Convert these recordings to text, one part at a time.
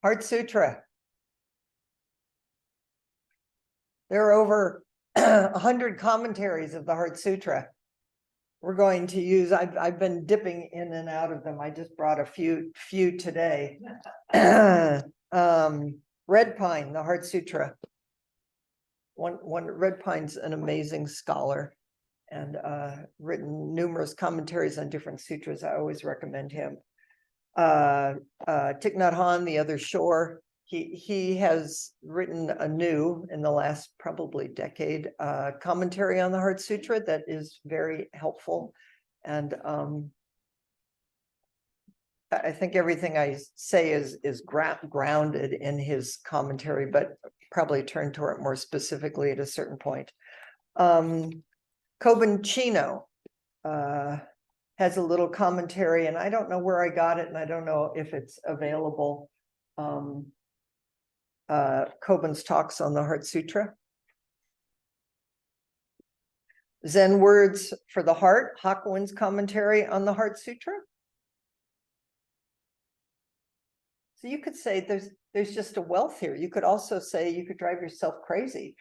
Heart Sutra. There are over 100 commentaries of the Heart Sutra. We're going to use, I've been dipping in and out of them. I just brought a few today. Red Pine, the Heart Sutra. Red Pine's an amazing scholar and written numerous commentaries on different sutras. I always recommend him. Thich Nhat Hanh, The Other Shore. He has written a new, in the last probably decade, commentary on the Heart Sutra that is very helpful. And I think everything I say is grounded in his commentary, but probably turn to it more specifically at a certain point. Kobun Chino has a little commentary, and I don't know where I got it, and I don't know if it's available. Kobun's talks on the Heart Sutra. Zen Words for the Heart, Hakuin's commentary on the Heart Sutra. So you could say there's just a wealth here. You could also say you could drive yourself crazy.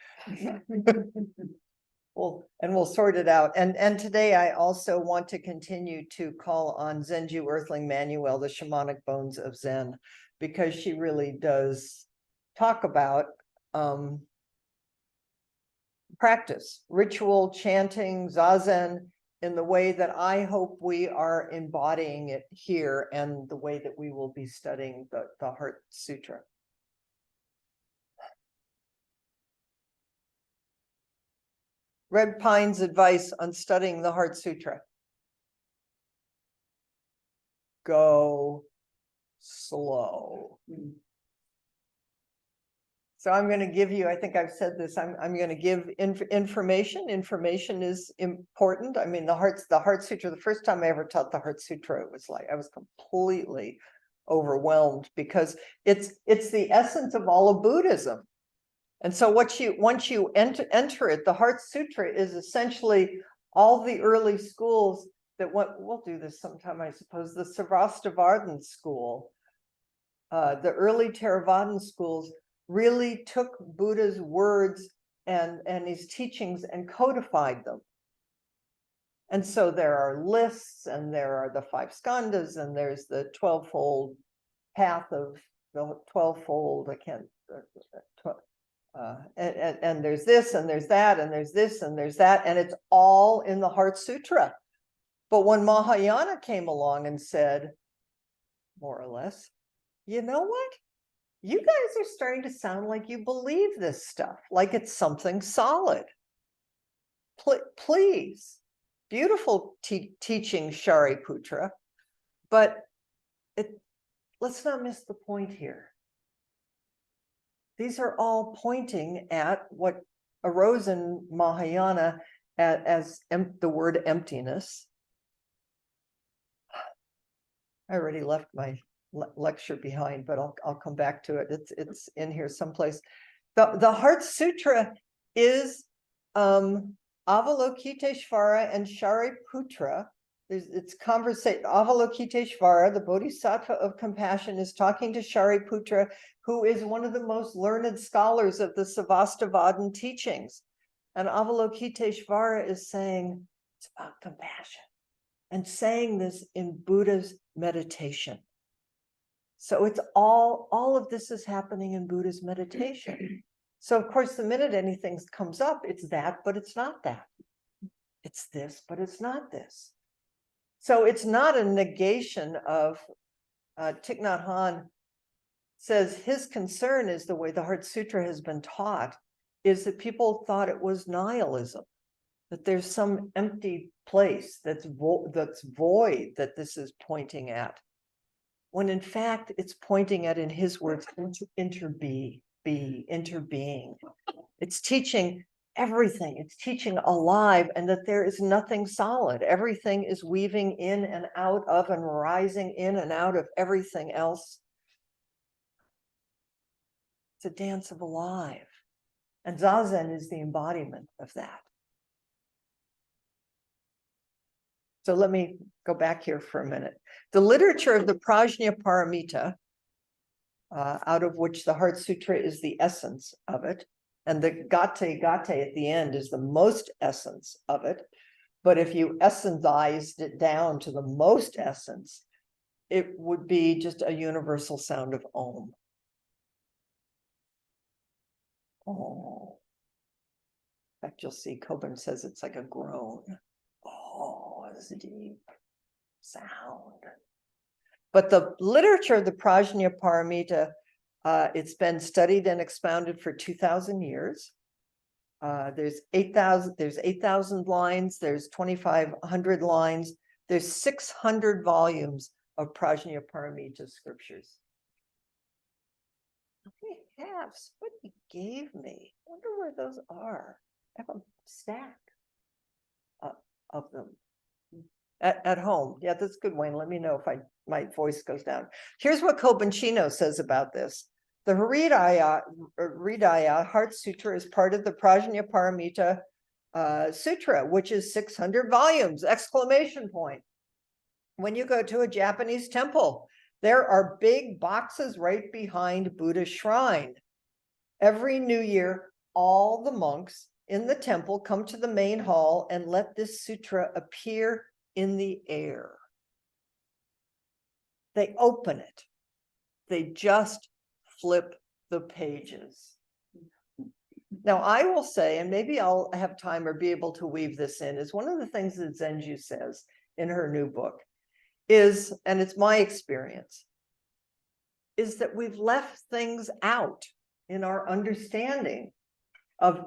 Well, and we'll sort it out. And today I also want to continue to call on Zenju Earthling Manuel, the Shamanic Bones of Zen, because she really does talk about practice, ritual, chanting, zazen, in the way that I hope we are embodying it here and the way that we will be studying the Heart Sutra. Red Pine's advice on studying the Heart Sutra. Go slow. So I'm going to give you, I think I've said this, I'm going to give information. Information is important. I mean, the Heart Sutra, the first time I ever taught the Heart Sutra, it was like, I was completely overwhelmed because it's the essence of all of Buddhism. And so once you enter it, the Heart Sutra is essentially all the early schools that we'll do this sometime, I suppose, the Sarvastivardhan school, the early Theravadan schools really took Buddha's words and his teachings and codified them. And so there are lists, and there are the 5 skandhas, and there's the 12-fold path of the 12-fold, and there's this, and there's that, and there's this, and there's that, and it's all in the Heart Sutra. But when Mahayana came along and said, more or less, you know what? You guys are starting to sound like you believe this stuff, like it's something solid. Please, beautiful teaching, Shariputra, but let's not miss the point here. These are all pointing at what arose in Mahayana as the word emptiness. I already left my lecture behind, but I'll come back to it. It's in here someplace. The Heart Sutra is Avalokiteshvara and Shariputra. It's conversation. Avalokiteshvara, the Bodhisattva of compassion, is talking to Shariputra, who is one of the most learned scholars of the Sarvastivadin teachings. And Avalokiteshvara is saying it's about compassion, and saying this in Buddha's meditation. So it's all of this is happening in Buddha's meditation. So of course, the minute anything comes up, it's that, but it's not that. It's this, but it's not this. So it's not a negation of, Thich Nhat Hanh says his concern is the way the Heart Sutra has been taught, is that people thought it was nihilism, that there's some empty place that's void that this is pointing at. When in fact, it's pointing at, in his words, interbeing. It's teaching everything. It's teaching alive, and that there is nothing solid. Everything is weaving in and out of and rising in and out of everything else. It's a dance of alive. And Zazen is the embodiment of that. So let me go back here for a minute. The literature of the Prajna Paramita out of which the Heart Sutra is the essence of it. And the Gate at the end is the most essence of it. But if you essenceized it down to the most essence, it would be just a universal sound of Om. Oh. In fact, you'll see Coben says it's like a groan. Oh, it's a deep sound. But the literature of the Prajna Paramita, it's been studied and expounded for 2,000 years. There's 8,000 lines, there's 2,500 lines, there's 600 volumes of Prajna Paramita scriptures. I have what he gave me. I wonder where those are. I have a stack of them at home. Yeah, that's good, Wayne. Let me know if my voice goes down. Here's what Kobanchino says about this. The Hridaya Heart Sutra is part of the Prajna Paramita Sutra, which is 600 volumes, exclamation point. When you go to a Japanese temple, there are big boxes right behind Buddha's shrine. Every New Year, all the monks in the temple come to the main hall and let this sutra appear in the air. They open it. They just flip the pages. Now, I will say, and maybe I'll have time or be able to weave this in, is one of the things that Zenju says in her new book is, and it's my experience, is that we've left things out in our understanding of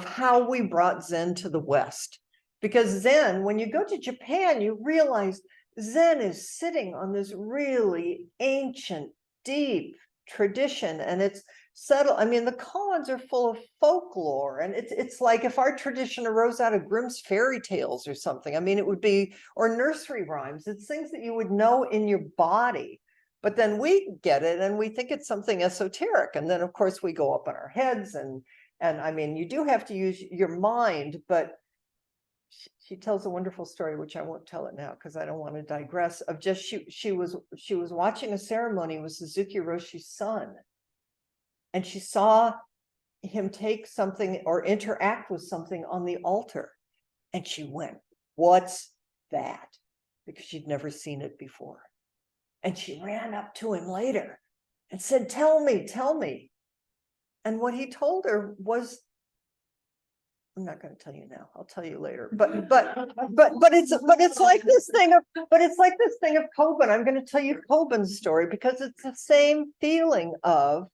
how we brought Zen to the West. Because Zen, when you go to Japan, you realize Zen is sitting on this really ancient, deep tradition, and it's subtle. I mean, the koans are full of folklore, and it's like if our tradition arose out of Grimm's fairy tales or something. I mean, it would be, or nursery rhymes. It's things that you would know in your body. But then we get it and we think it's something esoteric. And then, of course, we go up in our heads. And I mean, you do have to use your mind, but she tells a wonderful story, which I won't tell it now because I don't want to digress, of just she was watching a ceremony with Suzuki Roshi's son. And she saw him take something or interact with something on the altar. And she went, "What's that?" Because she'd never seen it before. And she ran up to him later and said, tell me. And what he told her was, I'm not going to tell you now. I'll tell you later. But it's like this thing of Coben. I'm going to tell you Coben's story because it's the same feeling of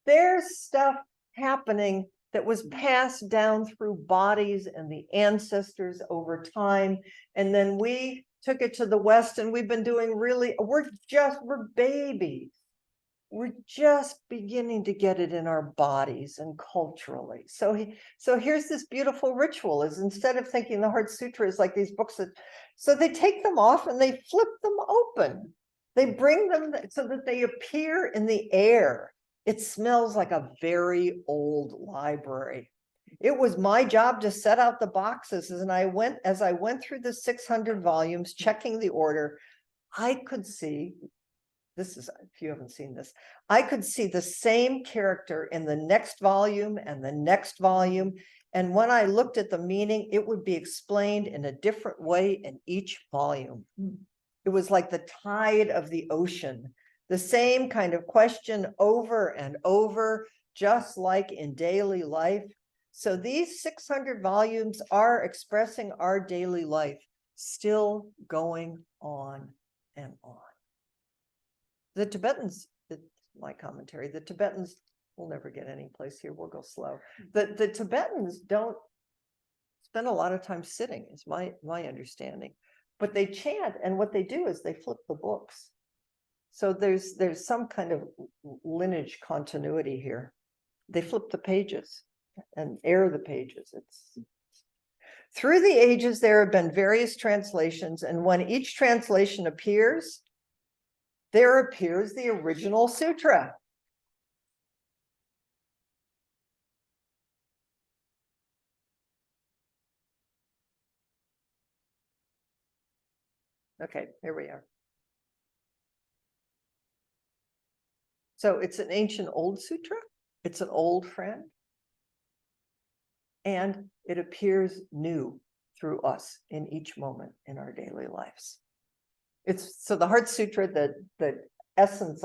there's stuff happening that was passed down through bodies and the ancestors over time. And then we took it to the West and we've been doing we're babies. We're just beginning to get it in our bodies and culturally. So here's this beautiful ritual is instead of thinking the Heart Sutra is like these books so they take them off and they flip them open. They bring them so that they appear in the air. It smells like a very old library. It was my job to set out the boxes, and as I went through the 600 volumes, checking the order, I could see, this is, if you haven't seen this, I could see the same character in the next volume and the next volume. And when I looked at the meaning, it would be explained in a different way in each volume. It was like the tide of the ocean, the same kind of question over and over, just like in daily life. So these 600 volumes are expressing our daily life, still going on and on. The Tibetans, my commentary, the Tibetans will never get any place here. We'll go slow. The Tibetans don't spend a lot of time sitting, is my understanding. But they chant, and what they do is they flip the books. So there's some kind of lineage continuity here. They flip the pages and air the pages. Through the ages, there have been various translations, and when each translation appears, there appears the original sutra. Okay, here we are. So it's an ancient old sutra. It's an old friend. And it appears new through us in each moment in our daily lives. It's so the Heart Sutra, the essence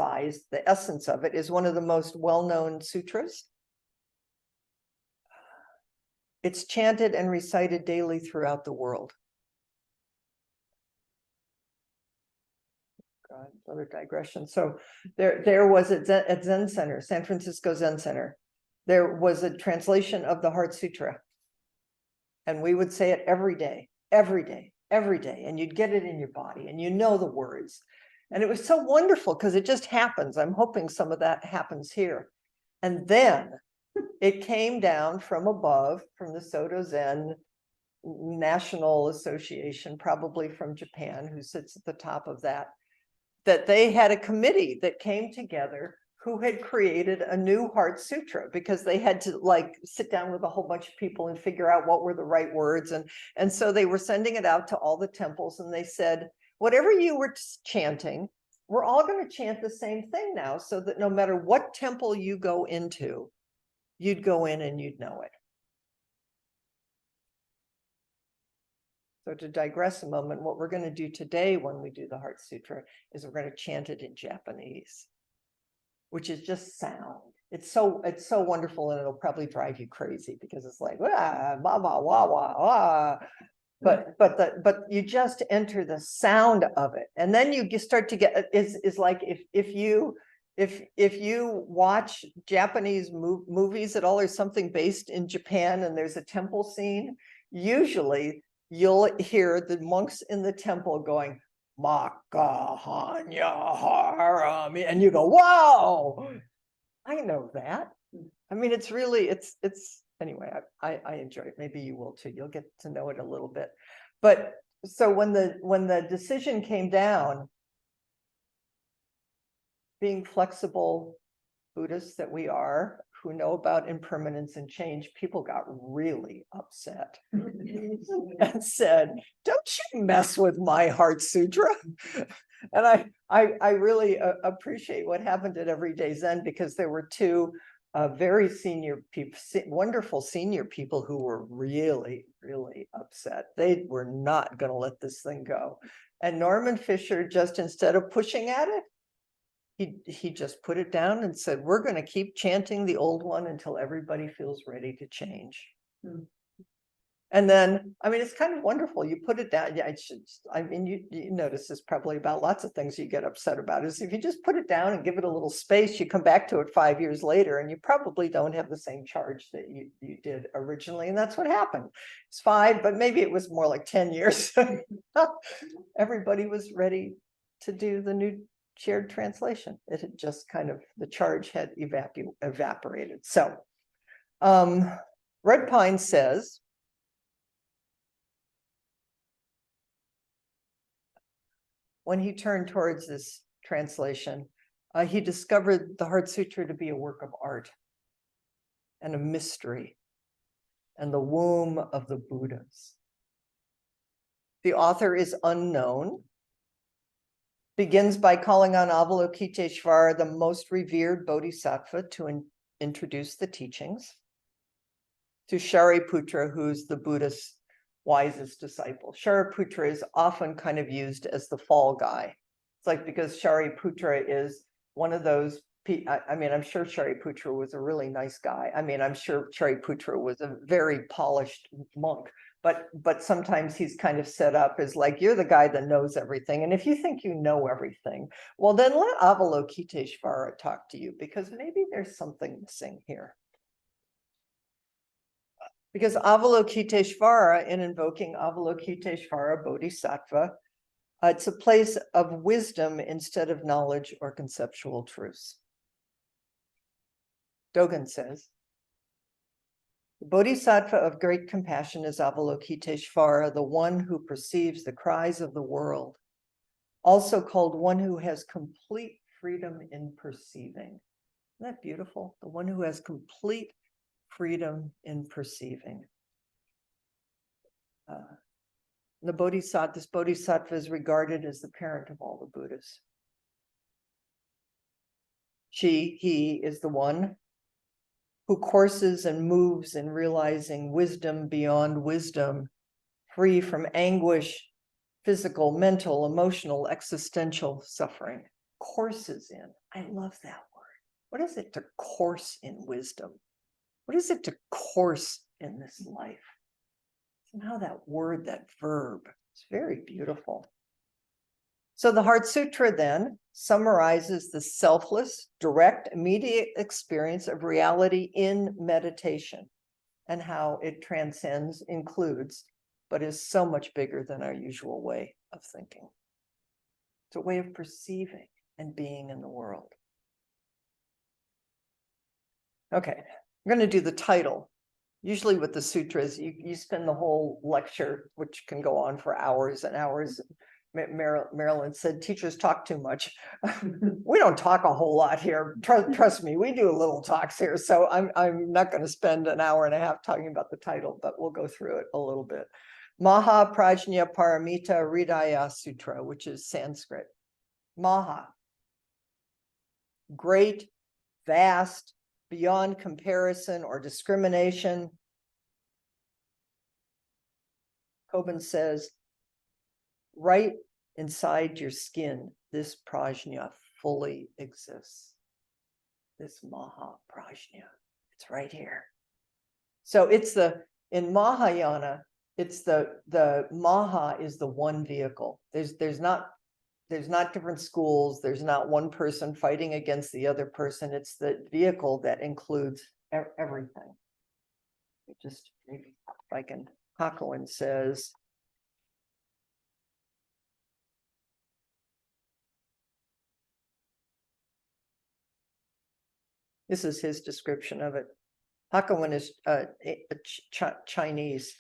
of it is one of the most well-known sutras. It's chanted and recited daily throughout the world. God, another digression. So there was at Zen Center, San Francisco Zen Center, there was a translation of the Heart Sutra. And we would say it every day, every day, every day. And you'd get it in your body and you know the words. And it was so wonderful because it just happens. I'm hoping some of that happens here. And then it came down from above, from the Soto Zen National Association, probably from Japan, who sits at the top of that they had a committee that came together who had created a new Heart Sutra because they had to like sit down with a whole bunch of people and figure out what were the right words. And so they were sending it out to all the temples and they said, whatever you were chanting, we're all going to chant the same thing now so that no matter what temple you go into, you'd go in and you'd know it. So to digress a moment, what we're going to do today when we do the Heart Sutra is we're going to chant it in Japanese, which is just sound. It's so wonderful, and it'll probably drive you crazy because it's like wah, wah, wah, wah, wah. But you just enter the sound of it, and then you start to get is like if you watch Japanese movies at all or something based in Japan and there's a temple scene, usually you'll hear the monks in the temple going, Maka, Hannya, Haramitta, and you go, wow, I know that. I mean, it's really, it's anyway, I enjoy it. Maybe you will too. You'll get to know it a little bit. But so when the decision came down, being flexible Buddhists that we are, who know about impermanence and change, people got really upset and said, don't you mess with my Heart Sutra. And I really appreciate what happened at Everyday Zen because there were two very senior people, wonderful senior people who were really, really upset. They were not going to let this thing go. And Norman Fisher, just instead of pushing at it, he just put it down and said, we're going to keep chanting the old one until everybody feels ready to change. And then, I mean, it's kind of wonderful. You put it down. Yeah, I mean, you notice this probably about lots of things you get upset about is if you just put it down and give it a little space, you come back to it 5 years later and you probably don't have the same charge that you did originally. And that's what happened. It's 5, but maybe it was more like 10 years. Everybody was ready to do the new shared translation. It had just kind of, the charge had evaporated. So Red Pine says, when he turned towards this translation, he discovered the Heart Sutra to be a work of art and a mystery and the womb of the Buddhas. The author is unknown, begins by calling on Avalokiteshvara, the most revered bodhisattva, to introduce the teachings, to Shariputra, who's the Buddha's wisest disciple. Shariputra is often kind of used as the fall guy. It's like because Shariputra is one of those, I mean, I'm sure Shariputra was a really nice guy. I mean, I'm sure Shariputra was a very polished monk, but sometimes he's kind of set up as like, you're the guy that knows everything. And if you think you know everything, well, then let Avalokiteshvara talk to you because maybe there's something missing here. Because Avalokiteshvara, in invoking Avalokiteshvara Bodhisattva, it's a place of wisdom instead of knowledge or conceptual truths. Dogen says, the Bodhisattva of great compassion is Avalokiteshvara, the one who perceives the cries of the world, also called one who has complete freedom in perceiving. Isn't that beautiful? The one who has complete freedom in perceiving. The Bodhisattva, this Bodhisattva is regarded as the parent of all the Buddhas. he is the one who courses and moves in realizing wisdom beyond wisdom, free from anguish, physical, mental, emotional, existential suffering. Courses in. I love that word. What is it to course in wisdom? What is it to course in this life? Somehow that word, that verb, it's very beautiful. So the Heart Sutra then summarizes the selfless, direct, immediate experience of reality in meditation and how it transcends, includes, but is so much bigger than our usual way of thinking. It's a way of perceiving and being in the world. Okay, I'm going to do the title. Usually with the sutras, you spend the whole lecture, which can go on for hours and hours. Marilyn said, teachers talk too much. We don't talk a whole lot here. Trust me, we do a little talks here. So I'm not going to spend an hour and a half talking about the title, but we'll go through it a little bit. Maha Prajna Paramita Hridaya Sutra, which is Sanskrit. Maha, great, vast, beyond comparison or discrimination. Coben says, right inside your skin, this prajna fully exists. This Maha Prajna, it's right here. So it's in Mahayana, it's the Maha is the one vehicle. There's not different schools. There's not one person fighting against the other person. It's the vehicle that includes everything. Just maybe if I can, Hakuin says, this is his description of it. Hakuin is Chinese.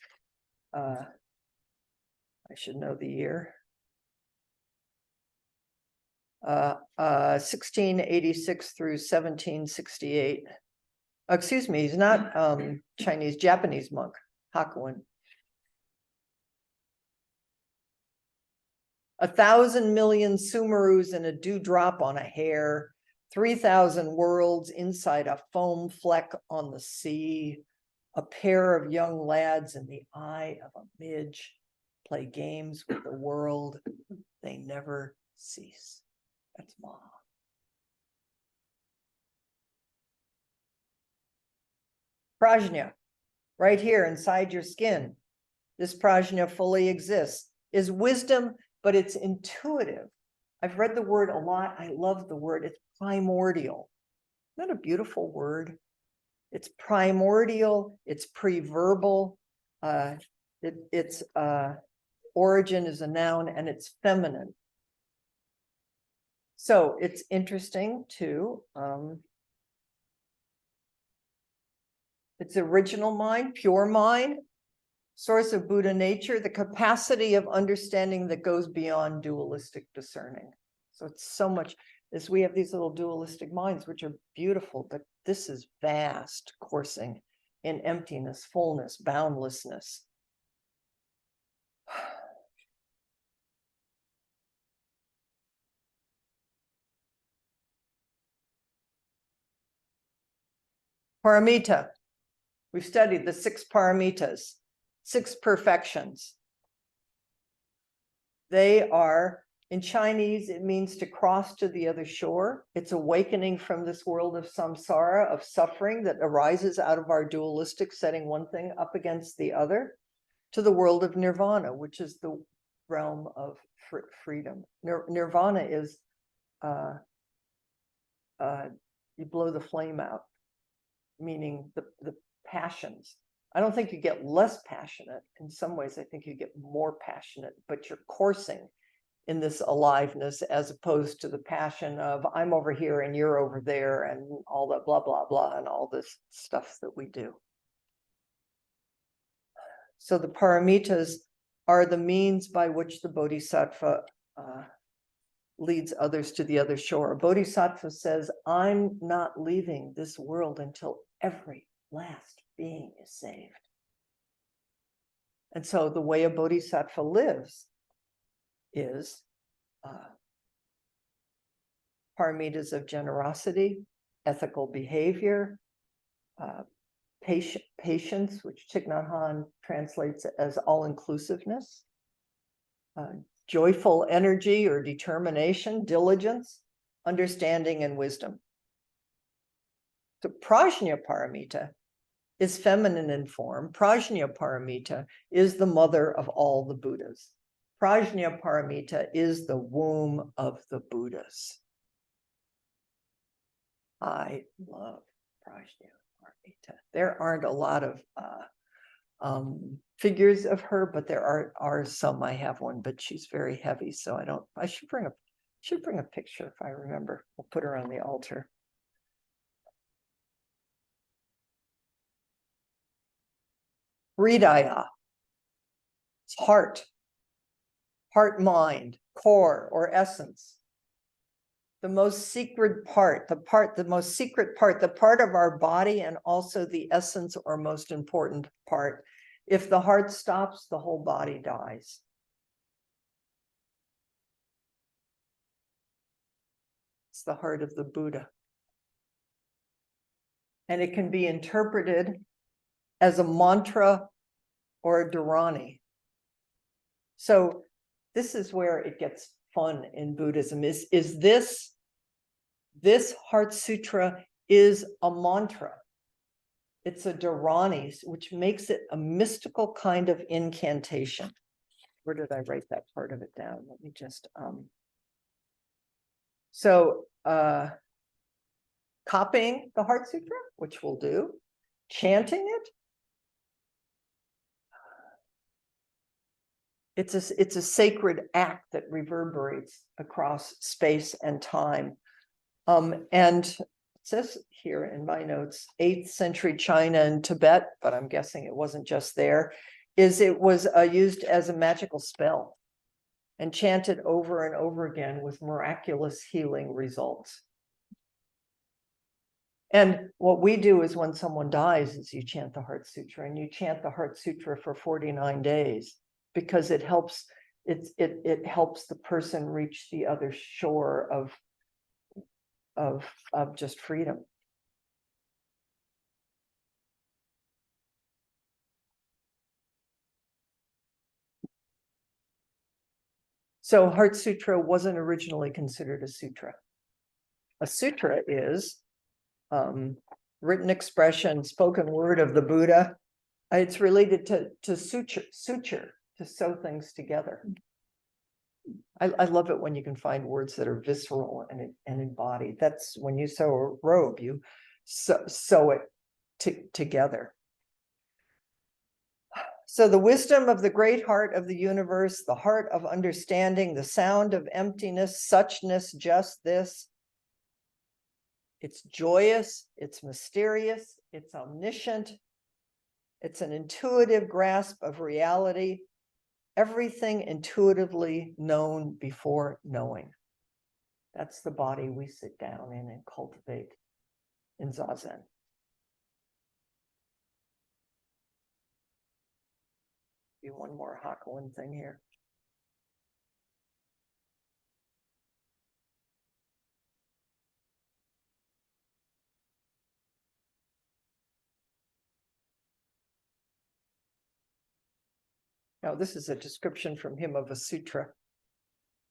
I should know the year. 1686 through 1768. Excuse me, he's not Chinese, Japanese monk, Hakuin. 1,000 million sumerus in a dewdrop on a hair, 3,000 worlds inside a foam fleck on the sea, a pair of young lads in the eye of a midge, play games with the world, they never cease. That's Maha. Prajna, right here inside your skin. This prajna fully exists, is wisdom, but it's intuitive. I've read the word a lot. I love the word. It's primordial. Isn't that a beautiful word? It's primordial. It's preverbal. Its origin is a noun, and it's feminine. So it's interesting to its original mind, pure mind, source of Buddha nature, the capacity of understanding that goes beyond dualistic discerning. So it's so much, as we have these little dualistic minds, which are beautiful, but this is vast coursing in emptiness, fullness, boundlessness. Paramita. We've studied the 6 paramitas, 6 perfections. They are, in Chinese, it means to cross to the other shore. It's awakening from this world of samsara, of suffering that arises out of our dualistic setting one thing up against the other, to the world of nirvana, which is the realm of freedom. Nirvana is you blow the flame out, meaning the passions. I don't think you get less passionate. In some ways, I think you get more passionate, but you're coursing in this aliveness as opposed to the passion of I'm over here and you're over there and all that blah, blah, blah, and all this stuff that we do. So the paramitas are the means by which the bodhisattva leads others to the other shore. A bodhisattva says, I'm not leaving this world until every last being is saved. And so the way a bodhisattva lives is Paramitas of generosity, ethical behavior, patience, which Thich Nhat Hanh translates as all-inclusiveness, joyful energy or determination, diligence, understanding, and wisdom. So Prajna Paramita is feminine in form. Prajna Paramita is the mother of all the Buddhas. Prajna Paramita is the womb of the Buddhas. I love Prajna Paramita. There aren't a lot of figures of her, but there are some. I have one, but she's very heavy, so I should bring a picture if I remember. We'll put her on the altar. Hridaya, it's heart, mind, core, or essence. The most secret part, the part of our body, and also the essence or most important part. If the heart stops, the whole body dies. It's the heart of the Buddha. And it can be interpreted as a mantra or a dharani. So this is where it gets fun in Buddhism, is this Heart Sutra is a mantra. It's a dharani, which makes it a mystical kind of incantation. Where did I write that part of it down? Let me just, copying the Heart Sutra, which we'll do, chanting it. It's a sacred act that reverberates across space and time. And it says here in my notes, 8th century China and Tibet, but I'm guessing it wasn't just there, it was used as a magical spell and chanted over and over again with miraculous healing results. And what we do is when someone dies is you chant the Heart Sutra, and you chant the Heart Sutra for 49 days because it helps the person reach the other shore of just freedom. So Heart Sutra wasn't originally considered a sutra. A sutra is written expression, spoken word of the Buddha. It's related to suture, to sew things together. I love it when you can find words that are visceral and embodied. That's when you sew a robe, you sew it together. So the wisdom of the great heart of the universe, the heart of understanding, the sound of emptiness, suchness, just this. It's joyous, it's mysterious, it's omniscient. It's an intuitive grasp of reality. Everything intuitively known before knowing. That's the body we sit down in and cultivate in Zazen. Do one more Hakuin thing here. Now, this is a description from him of a sutra.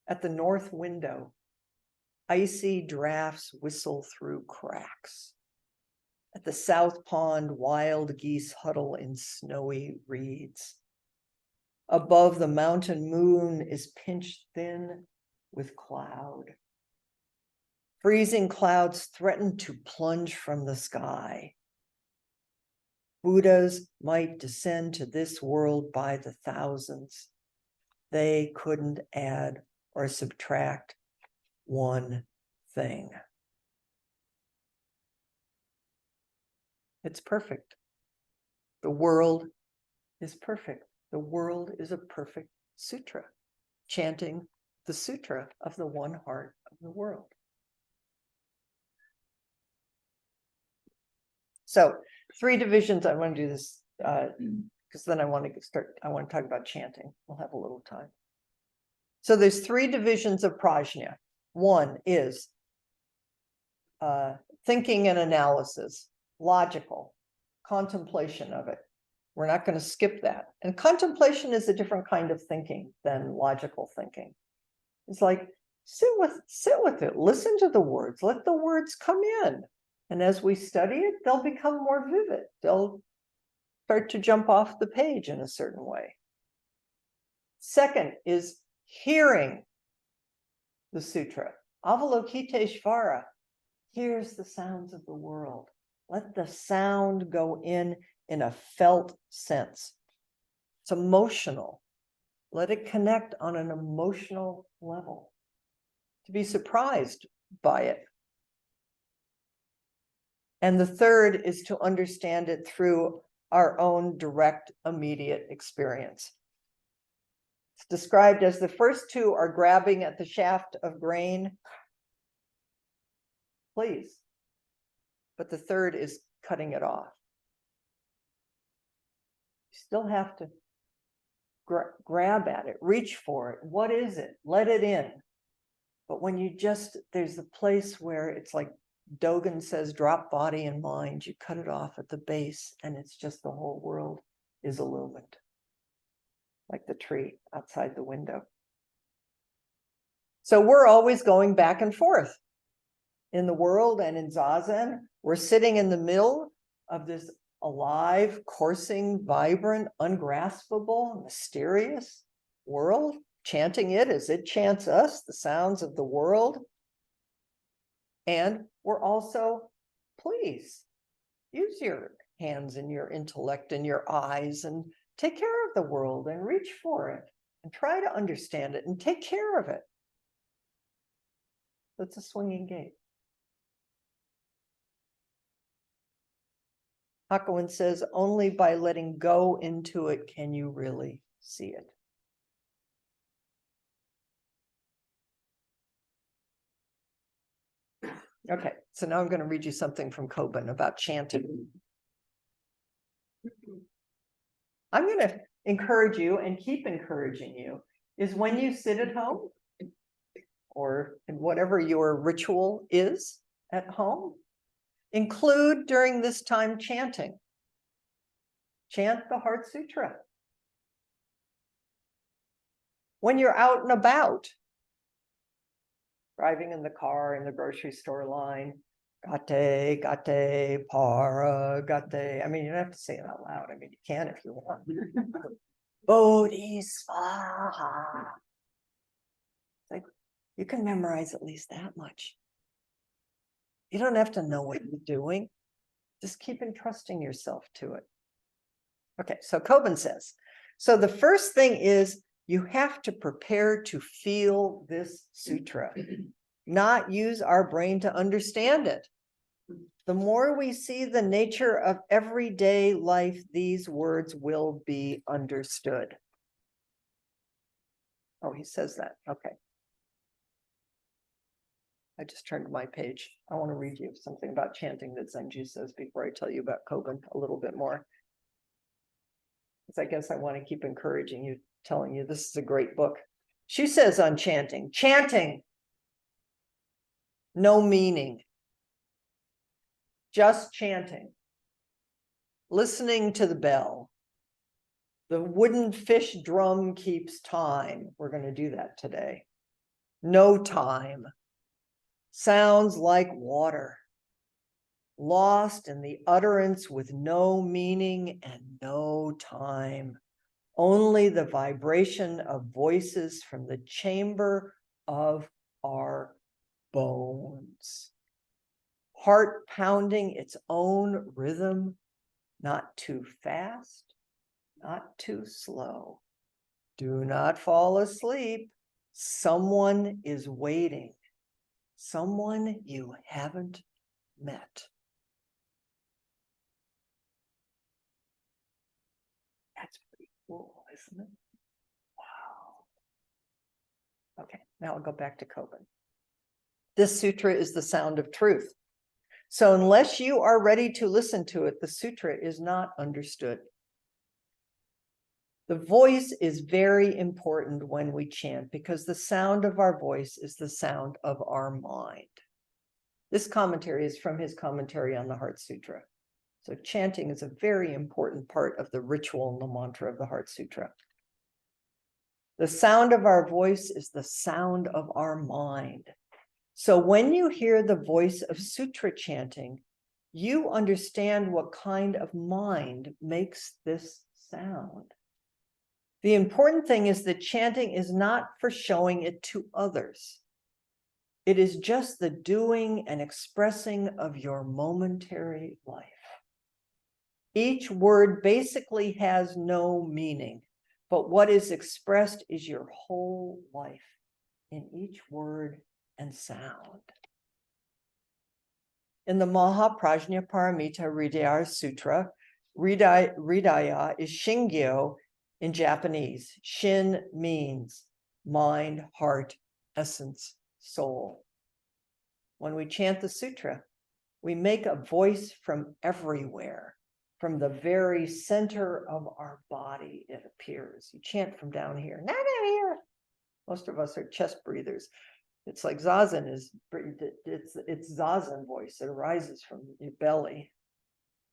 At the north window, icy drafts whistle through cracks. At the south pond, wild geese huddle in snowy reeds. Above, the mountain moon is pinched thin with cloud. Freezing clouds threaten to plunge from the sky. Buddhas might descend to this world by the thousands. They couldn't add or subtract one thing. It's perfect. The world is perfect. The world is a perfect sutra, chanting the sutra of the one heart of the world. So 3 divisions. I want to do this because then I want to talk about chanting. We'll have a little time. So there's 3 divisions of prajna. One is thinking and analysis, logical, contemplation of it. We're not going to skip that. And contemplation is a different kind of thinking than logical thinking. It's like, sit with it, listen to the words, let the words come in. And as we study it, they'll become more vivid. They'll start to jump off the page in a certain way. Second is hearing the sutra. Avalokiteshvara hears the sounds of the world. Let the sound go in a felt sense. It's emotional. Let it connect on an emotional level. To be surprised by it. And the third is to understand it through our own direct, immediate experience. It's described as the first two are grabbing at the shaft of grain. Please. But the third is cutting it off. You still have to grab at it, reach for it. What is it? Let it in. But when you there's a place where it's like Dogen says, drop body and mind, you cut it off at the base and it's just the whole world is illumined. Like the tree outside the window. So we're always going back and forth in the world and in Zazen. We're sitting in the middle of this alive, coursing, vibrant, ungraspable, mysterious world, chanting it as it chants us, the sounds of the world. And we're also, please, use your hands and your intellect and your eyes and take care of the world and reach for it and try to understand it and take care of it. That's a swinging gate. Hakuin says, only by letting go into it can you really see it. Okay, so now I'm going to read you something from Koban about chanting. I'm going to encourage you and keep encouraging you is when you sit at home or in whatever your ritual is at home, include during this time chanting. Chant the Heart Sutra. When you're out and about, driving in the car, in the grocery store line, gate, gate, para, gate. I mean, you don't have to say it out loud. I mean, you can if you want. Bodhisvaha. Like, you can memorize at least that much. You don't have to know what you're doing. Just keep entrusting yourself to it. Okay, so Koban says, so the first thing is you have to prepare to feel this sutra, not use our brain to understand it. The more we see the nature of everyday life, these words will be understood. Oh, he says that. Okay. I just turned to my page. I want to read you something about chanting that Zenji says before I tell you about Koban a little bit more. Because I guess I want to keep encouraging you, telling you this is a great book. She says on chanting, no meaning, just chanting, listening to the bell. The wooden fish drum keeps time. We're going to do that today. No time. Sounds like water. Lost in the utterance with no meaning and no time. Only the vibration of voices from the chamber of our bones. Heart pounding its own rhythm, not too fast, not too slow. Do not fall asleep. Someone is waiting. Someone you haven't met. That's pretty cool, isn't it? Wow. Okay, now I'll go back to Koban. This sutra is the sound of truth. So unless you are ready to listen to it, the sutra is not understood. The voice is very important when we chant because the sound of our voice is the sound of our mind. This commentary is from his commentary on the Heart Sutra. So chanting is a very important part of the ritual and the mantra of the Heart Sutra. The sound of our voice is the sound of our mind. So when you hear the voice of sutra chanting, you understand what kind of mind makes this sound. The important thing is that chanting is not for showing it to others. It is just the doing and expressing of your momentary life. Each word basically has no meaning, but what is expressed is your whole life in each word and sound. In the Mahaprajnaparamita Hridaya Sutra, Hridaya is Shingyo in Japanese. Shin means mind, heart, essence, soul. When we chant the sutra, we make a voice from everywhere. From the very center of our body, it appears. You chant from down here, not down here. Most of us are chest breathers. It's like zazen is, it's zazen voice. It arises from your belly.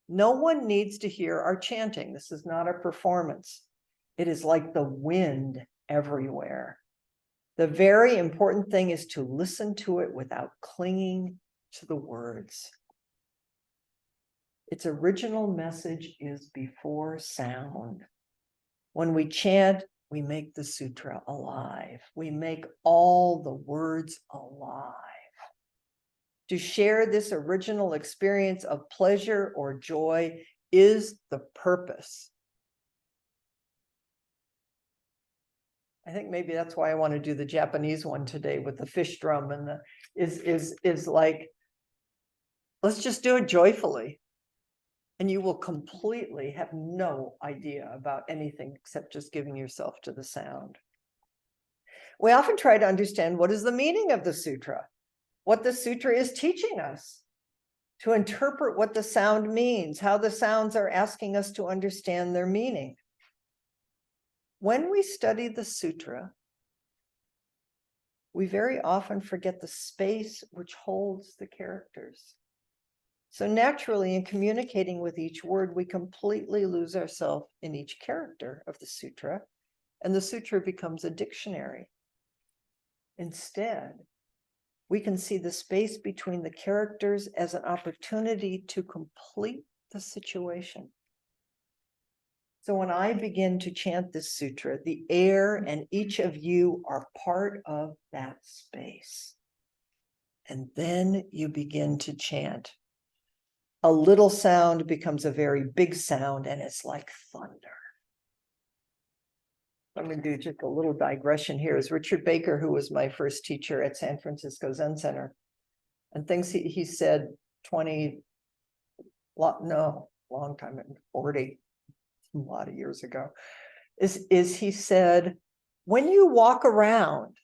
No one needs to hear our chanting. This is not a performance. It is like the wind everywhere. The very important thing is to listen to it without clinging to the words. Its original message is before sound. When we chant, we make the sutra alive. We make all the words alive. To share this original experience of pleasure or joy is the purpose. I think maybe that's why I want to do the Japanese one today with the fish drum and the is like, let's just do it joyfully. And you will completely have no idea about anything except just giving yourself to the sound. We often try to understand what is the meaning of the sutra, what the sutra is teaching us, to interpret what the sound means, how the sounds are asking us to understand their meaning. When we study the sutra, we very often forget the space which holds the characters. So naturally, in communicating with each word, we completely lose ourselves in each character of the sutra, and the sutra becomes a dictionary. Instead, we can see the space between the characters as an opportunity to complete the situation. So when I begin to chant this sutra, the air and each of you are part of that space. And then you begin to chant. A little sound becomes a very big sound, and it's like thunder. I'm going to do just a little digression here. Is Richard Baker, who was my first teacher at San Francisco Zen Center, and things he said 20, long time, 40, a lot of years ago, is he said, when you walk around,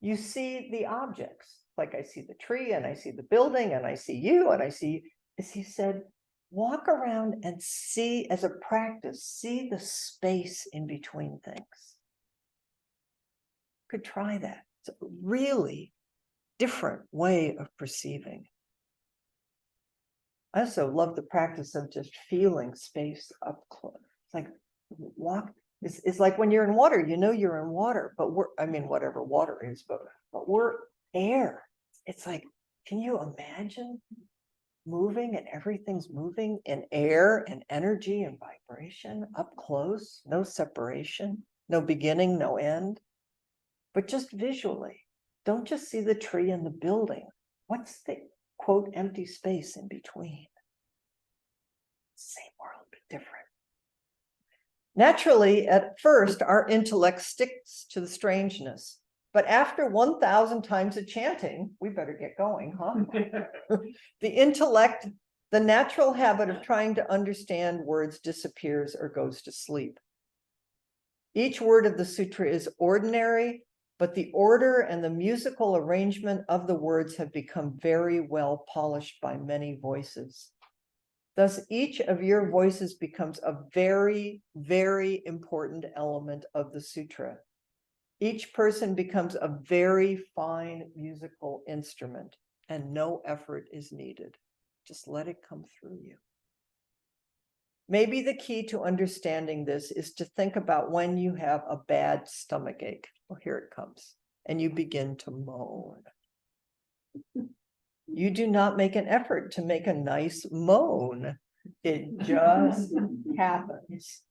you see the objects. Like I see the tree and I see the building and I see you and I see, as he said, walk around and see, as a practice, see the space in between things. Could try that. It's a really different way of perceiving. I also love the practice of just feeling space up close. It's like walk. It's like when you're in water, you know you're in water, but whatever water is, but we're air. It's like, can you imagine moving and everything's moving in air and energy and vibration up close, no separation, no beginning, no end, but just visually. Don't just see the tree and the building. What's the quote empty space in between? Same world, but different. Naturally, at first, our intellect sticks to the strangeness. But after 1,000 times of chanting, we better get going, huh? The intellect, the natural habit of trying to understand words disappears or goes to sleep. Each word of the sutra is ordinary, but the order and the musical arrangement of the words have become very well polished by many voices. Thus, each of your voices becomes a very, very important element of the sutra. Each person becomes a very fine musical instrument. and no effort is needed. Just let it come through you. Maybe the key to understanding this is to think about when you have a bad stomach ache. Well, here it comes. And you begin to moan. You do not make an effort to make a nice moan. It just happens.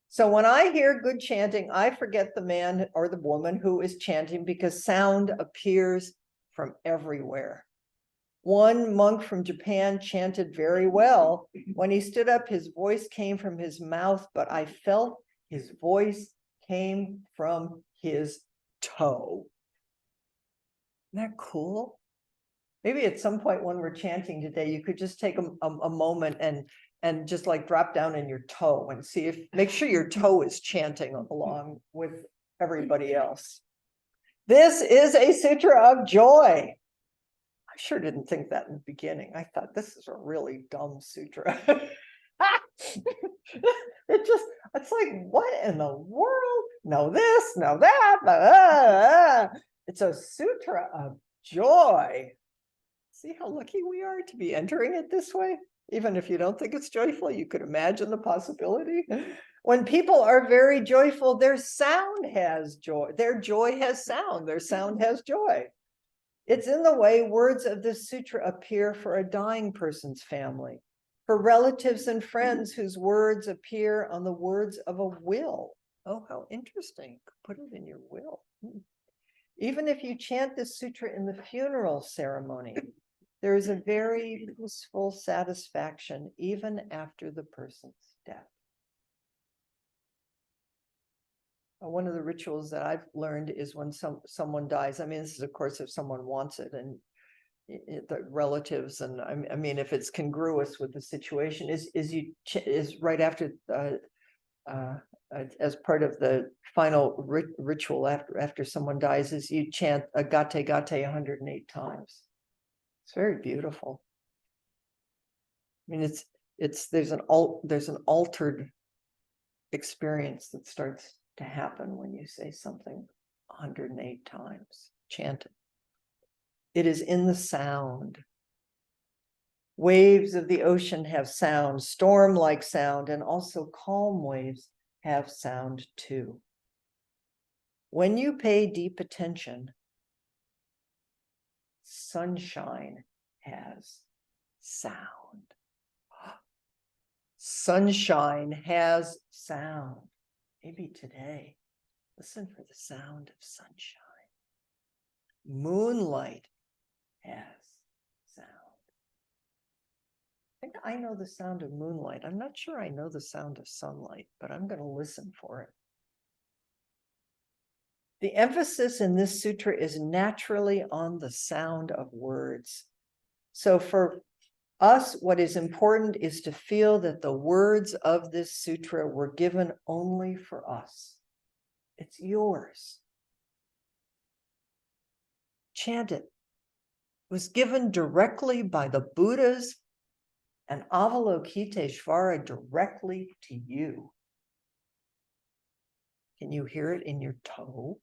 So when I hear good chanting, I forget the man or the woman who is chanting because sound appears from everywhere. One monk from Japan chanted very well. When he stood up, his voice came from his mouth, but I felt his voice came from his toe. Isn't that cool? Maybe at some point when we're chanting today, you could just take a moment and just like drop down in your toe and see if, make sure your toe is chanting along with everybody else. This is a sutra of joy. I sure didn't think that in the beginning. I thought this is a really dumb sutra. It's like, what in the world? No this, no that. It's a sutra of joy. See how lucky we are to be entering it this way? Even if you don't think it's joyful, you could imagine the possibility. When people are very joyful, their sound has joy. Their joy has sound. Their sound has joy. It's in the way words of this sutra appear for a dying person's family, for relatives and friends whose words appear on the words of a will. Oh, how interesting. Put it in your will. Even if you chant this sutra in the funeral ceremony, there is a very peaceful satisfaction even after the person's death. One of the rituals that I've learned is when someone dies. I mean, this is, of course, if someone wants it, and the relatives, and I mean, if it's congruous with the situation, is right after as part of the final ritual after someone dies, is you chant a gate gate 108 times. It's very beautiful. I mean, there's an altered experience that starts to happen when you say something 108 times. Chant it. It is in the sound. Waves of the ocean have sound, storm-like sound, and also calm waves have sound too. When you pay deep attention, sunshine has sound. Sunshine has sound. Maybe today, listen for the sound of sunshine. Moonlight has sound. I think I know the sound of moonlight. I'm not sure I know the sound of sunlight, but I'm going to listen for it. The emphasis in this sutra is naturally on the sound of words. So for us, what is important is to feel that the words of this sutra were given only for us. It's yours. Chant it. It was given directly by the Buddhas and Avalokiteshvara directly to you. Can you hear it in your toe?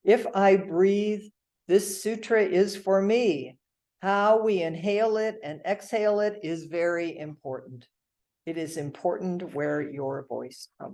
If I breathe, this sutra is for me. How we inhale it and exhale it is very important. It is important where your voice comes.